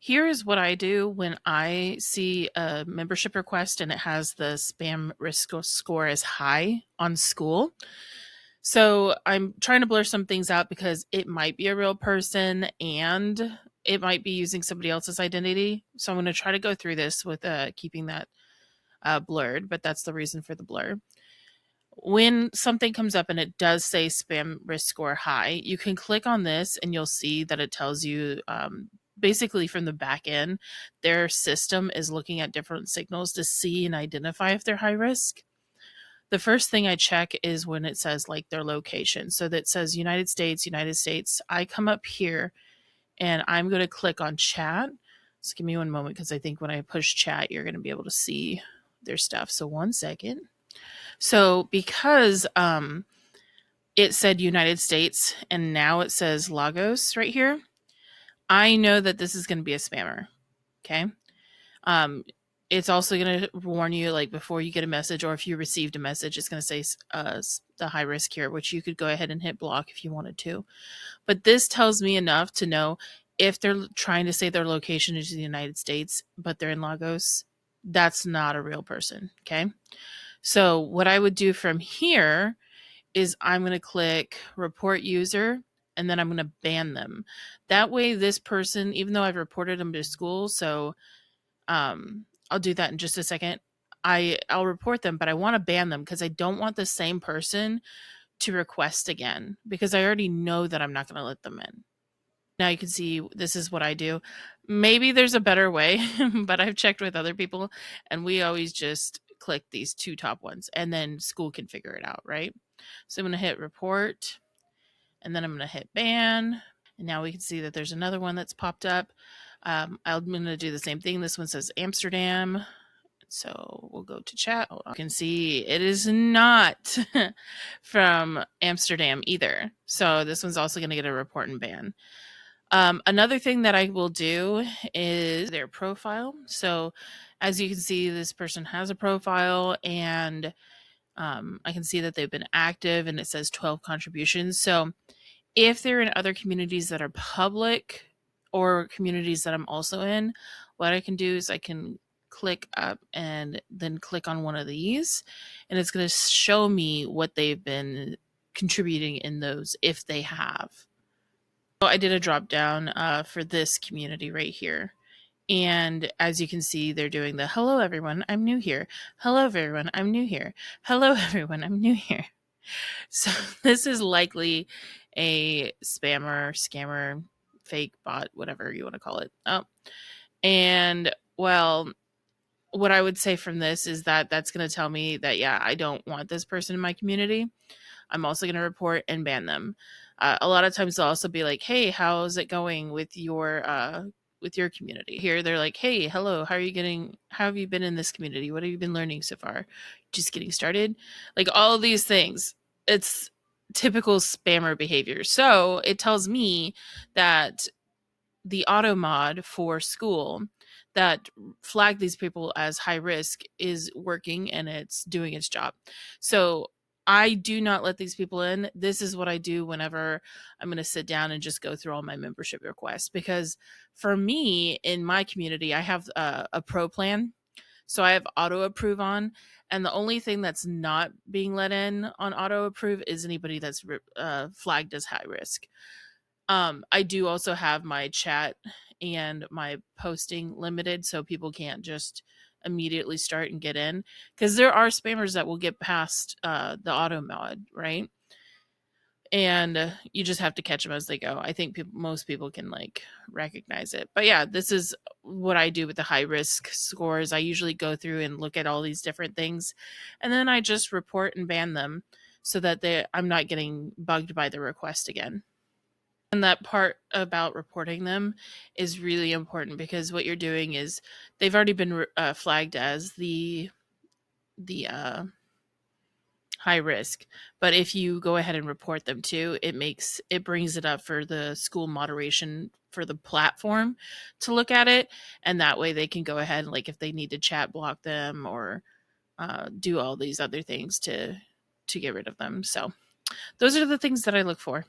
Here is what I do when I see a membership request and it has the spam risk score as high on Skool. So I'm trying to blur some things out because it might be a real person and it might be using somebody else's identity. So I'm going to try to go through this with keeping that blurred, but that's the reason for the blur. When something comes up and it does say spam risk score high, you can click on this and you'll see that it tells you basically from the back end, their system is looking at different signals to see and identify if they're high risk. The first thing I check is when it says like their location. So that says United States, United States. I come up here and I'm going to click on chat. Just give me one moment because I think when I push chat, you're going to be able to see their stuff. So 1 second. So because it said United States and now it says Lagos right here, I know that this is going to be a spammer. Okay. Um, it's also going to warn you like before you get a message, or if you received a message, it's going to say the high risk here, which you could go ahead and hit block if you wanted to. But this tells me enough to know if they're trying to say their location is the United States, but they're in Lagos, that's not a real person. Okay. So what I would do from here is I'm going to click report user and then I'm going to ban them. That way this person, even though I've reported them to school, so I'll do that in just a second. I'll report them, but I want to ban them because I don't want the same person to request again because I already know that I'm not going to let them in. Now you can see this is what I do. Maybe there's a better way, but I've checked with other people and we always just click these two top ones and then school can figure it out, right? So I'm going to hit report and then I'm going to hit ban. And now we can see that there's another one that's popped up. I'm going to do the same thing. This one says Amsterdam. So we'll go to chat. You can see it is not from Amsterdam either. So this one's also going to get a report and ban. Another thing that I will do is their profile. So as you can see, this person has a profile and I can see that they've been active and it says 12 contributions. So if they're in other communities that are public or communities that I'm also in, what I can do is I can click up and then click on one of these and it's going to show me what they've been contributing in those if they have. So I did a drop down for this community right here. And as you can see, they're doing the hello everyone, I'm new here. Hello everyone, I'm new here. Hello everyone, I'm new here. So this is likely a spammer, scammer, fake bot, whatever you want to call it. Oh, and well, what I would say from this is that that's going to tell me that, yeah, I don't want this person in my community. I'm also going to report and ban them. A lot of times they'll also be like, hey, how's it going with your community? Here they're like, hey, hello, how have you been in this community? What have you been learning so far? Just getting started? Like all of these things. It's typical spammer behavior. So it tells me that the auto mod for Skool that flagged these people as high risk is working and it's doing its job. So I do not let these people in. This is what I do whenever I'm going to sit down and just go through all my membership requests. Because for me, in my community, I have a pro plan. So I have auto approve on. And the only thing that's not being let in on auto approve is anybody that's flagged as high risk. I do also have my chat and my posting limited so people can't just immediately start and get in because there are spammers that will get past the auto mod, right? And you just have to catch them as they go. I think most people can like recognize it. But yeah, this is what I do with the high risk scores. I usually go through and look at all these different things and then I just report and ban them so that I'm not getting bugged by the request again. And that part about reporting them is really important because what you're doing is they've already been flagged as the high risk. But if you go ahead and report them too, it brings it up for the school moderation for the platform to look at it, and that way they can go ahead and like if they need to chat block them or do all these other things to get rid of them. So those are the things that I look for.